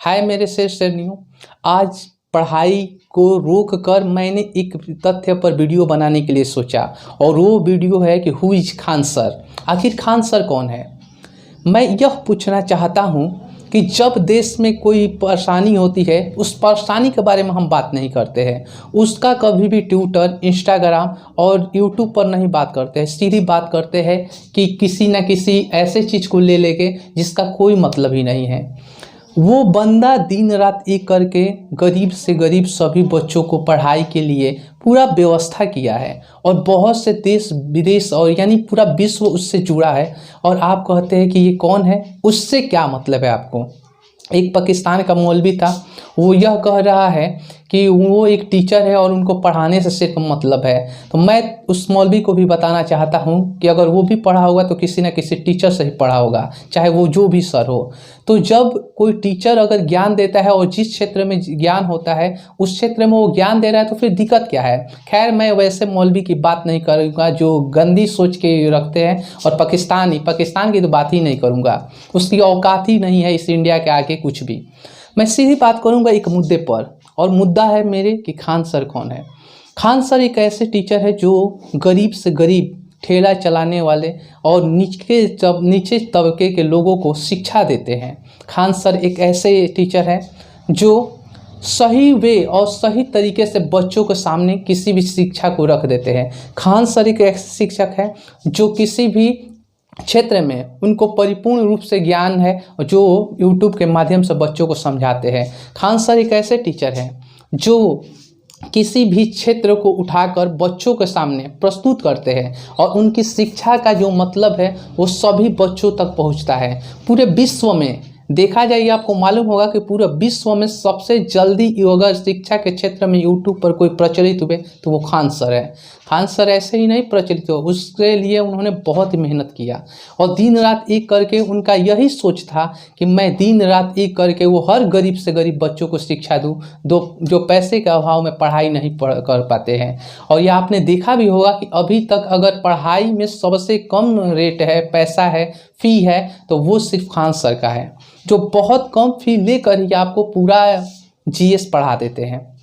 हाय मेरे शेरनियों, आज पढ़ाई को रोक कर मैंने एक तथ्य पर वीडियो बनाने के लिए सोचा और वो वीडियो है कि हु इज खान सर। आखिर खान सर कौन है। मैं यह पूछना चाहता हूँ कि जब देश में कोई परेशानी होती है उस परेशानी के बारे में हम बात नहीं करते हैं, उसका कभी भी ट्विटर, इंस्टाग्राम और यूट्यूब पर नहीं बात करते हैं। सीधी बात करते हैं कि किसी न किसी ऐसे चीज़ को ले लेके जिसका कोई मतलब ही नहीं है। वो बंदा दिन रात एक करके गरीब से गरीब सभी बच्चों को पढ़ाई के लिए पूरा व्यवस्था किया है और बहुत से देश विदेश और यानी पूरा विश्व उससे जुड़ा है। और आप कहते हैं कि ये कौन है, उससे क्या मतलब है आपको। एक पाकिस्तान का मौलवी था, वो यह कह रहा है कि वो एक टीचर है और उनको पढ़ाने से सिर्फ मतलब है। तो मैं उस मौलवी को भी बताना चाहता हूँ कि अगर वो भी पढ़ा होगा तो किसी न किसी टीचर से ही पढ़ा होगा, चाहे वो जो भी सर हो। तो जब कोई टीचर अगर ज्ञान देता है और जिस क्षेत्र में ज्ञान होता है उस क्षेत्र में वो ज्ञान दे रहा है तो फिर दिक्कत क्या है। खैर, मैं वैसे मौलवी की बात नहीं करूँगा जो गंदी सोच के रखते हैं, और पाकिस्तान की तो बात ही नहीं करूँगा, उसकी औकात ही नहीं है इस इंडिया के आगे कुछ भी। मैं सीधी बात करूँगा एक मुद्दे पर, और मुद्दा है मेरे कि खान सर कौन है। खान सर एक ऐसे टीचर है जो गरीब से गरीब ठेला चलाने वाले और नीचे तबके के लोगों को शिक्षा देते हैं। खान सर एक ऐसे टीचर है जो सही वे और सही तरीके से बच्चों के सामने किसी भी शिक्षा को रख देते हैं। खान सर एक ऐसे शिक्षक है जो किसी भी क्षेत्र में उनको परिपूर्ण रूप से ज्ञान है और जो यूट्यूब के माध्यम से बच्चों को समझाते हैं। खान सर एक ऐसे टीचर हैं जो किसी भी क्षेत्र को उठाकर बच्चों के सामने प्रस्तुत करते हैं और उनकी शिक्षा का जो मतलब है वो सभी बच्चों तक पहुंचता है। पूरे विश्व में देखा जाए, आपको मालूम होगा कि पूरे विश्व में सबसे जल्दी अगर शिक्षा के क्षेत्र में यूट्यूब पर कोई प्रचलित हुए तो वो खान सर है। खान सर ऐसे ही नहीं प्रचलित हो, उसके लिए उन्होंने बहुत मेहनत किया और दिन रात एक करके उनका यही सोच था कि मैं दिन रात एक करके वो हर गरीब से गरीब बच्चों को शिक्षा दूँ जो पैसे के अभाव में पढ़ाई नहीं कर पाते हैं। और यह आपने देखा भी होगा कि अभी तक अगर पढ़ाई में सबसे कम रेट है, पैसा है, फ़ी है तो वो सिर्फ खान सर का है, जो बहुत कम फी लेकर ही आपको पूरा जीएस पढ़ा देते हैं।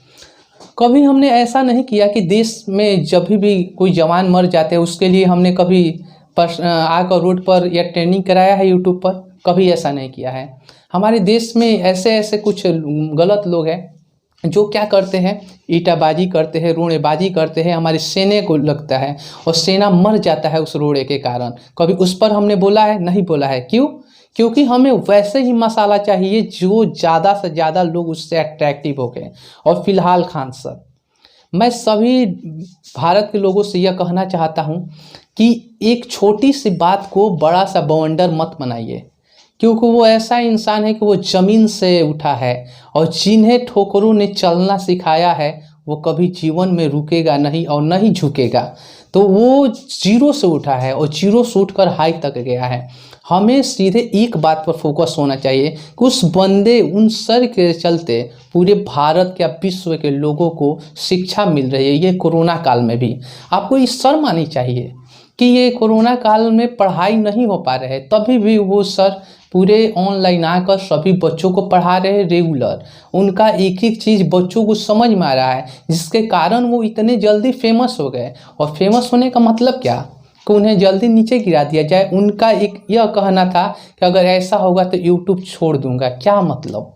कभी हमने ऐसा नहीं किया कि देश में जब भी कोई जवान मर जाते हैं उसके लिए हमने कभी आकर रोड पर या ट्रेनिंग कराया है यूट्यूब पर, कभी ऐसा नहीं किया है। हमारे देश में ऐसे कुछ गलत लोग हैं जो क्या करते हैं, ईंटाबाजी करते हैं, रोड़ेबाजी करते हैं, हमारे सेना को लगता है और सेना मर जाता है उस रोड़े के कारण। कभी उस पर हमने बोला है? नहीं बोला है। क्यों? क्योंकि हमें वैसे ही मसाला चाहिए जो ज़्यादा से ज़्यादा लोग उससे अट्रैक्टिव हो गए। और फिलहाल खान सर, मैं सभी भारत के लोगों से यह कहना चाहता हूँ कि एक छोटी सी बात को बड़ा सा बवंडर मत बनाइए, क्योंकि वो ऐसा इंसान है कि वो ज़मीन से उठा है और जिन्हें ठोकरों ने चलना सिखाया है वो कभी जीवन में रुकेगा नहीं और नहीं झुकेगा। तो वो जीरो से उठा है और जीरो से उठकर हाई तक गया है। हमें सीधे एक बात पर फोकस होना चाहिए कि उस बंदे, उन सर के चलते पूरे भारत के विश्व के लोगों को शिक्षा मिल रही है। ये कोरोना काल में भी आपको ये शर्म आनी चाहिए कि ये कोरोना काल में पढ़ाई नहीं हो पा रहे, तभी भी वो सर पूरे ऑनलाइन आकर सभी बच्चों को पढ़ा रहे हैं रेगुलर। उनका एक एक चीज़ बच्चों को समझ में आ रहा है, जिसके कारण वो इतने जल्दी फेमस हो गए। और फेमस होने का मतलब क्या कि उन्हें जल्दी नीचे गिरा दिया जाए। उनका एक यह कहना था कि अगर ऐसा होगा तो यूट्यूब छोड़ दूंगा। क्या मतलब?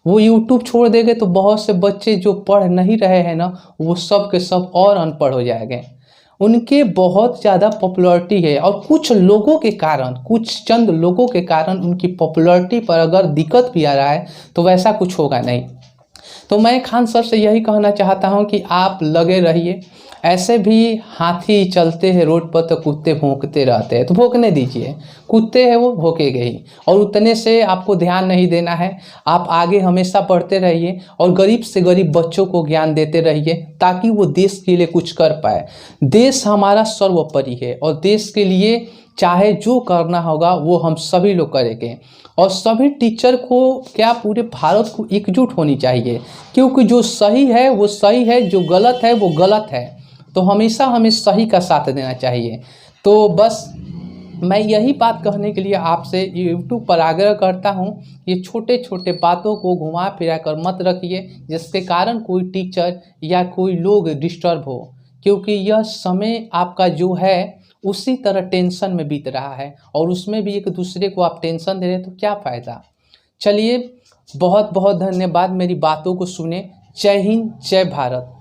वो यूट्यूब छोड़ देंगे तो बहुत से बच्चे जो पढ़ नहीं रहे हैं ना, वो सब के सब और अनपढ़ हो जाएंगे। उनके बहुत ज़्यादा पॉपुलैरिटी है और कुछ लोगों के कारण, कुछ चंद लोगों के कारण उनकी पॉपुलैरिटी पर अगर दिक्कत भी आ रहा है तो वैसा कुछ होगा नहीं। तो मैं खान सर से यही कहना चाहता हूं कि आप लगे रहिए। ऐसे भी हाथी चलते हैं रोड पर तो कुत्ते भौंकते रहते हैं, तो भौंकने दीजिए। कुत्ते हैं वो भौंकेंगे ही, और उतने से आपको ध्यान नहीं देना है। आप आगे हमेशा बढ़ते रहिए और गरीब से गरीब बच्चों को ज्ञान देते रहिए ताकि वो देश के लिए कुछ कर पाए। देश हमारा सर्वोपरि है और देश के लिए चाहे जो करना होगा वो हम सभी लोग करेंगे। और सभी टीचर को क्या पूरे भारत को एकजुट होनी चाहिए, क्योंकि जो सही है वो सही है, जो गलत है वो गलत है। तो हमेशा हमें सही का साथ देना चाहिए। तो बस मैं यही बात कहने के लिए आपसे यूट्यूब पर आग्रह करता हूँ, ये छोटे छोटे बातों को घुमा फिरा कर मत रखिए जिसके कारण कोई टीचर या कोई लोग डिस्टर्ब हो, क्योंकि यह समय आपका जो है उसी तरह टेंशन में बीत रहा है और उसमें भी एक दूसरे को आप टेंशन दे रहे हैं तो क्या फ़ायदा। चलिए, बहुत बहुत धन्यवाद मेरी बातों को सुने। जय हिंद, जय भारत।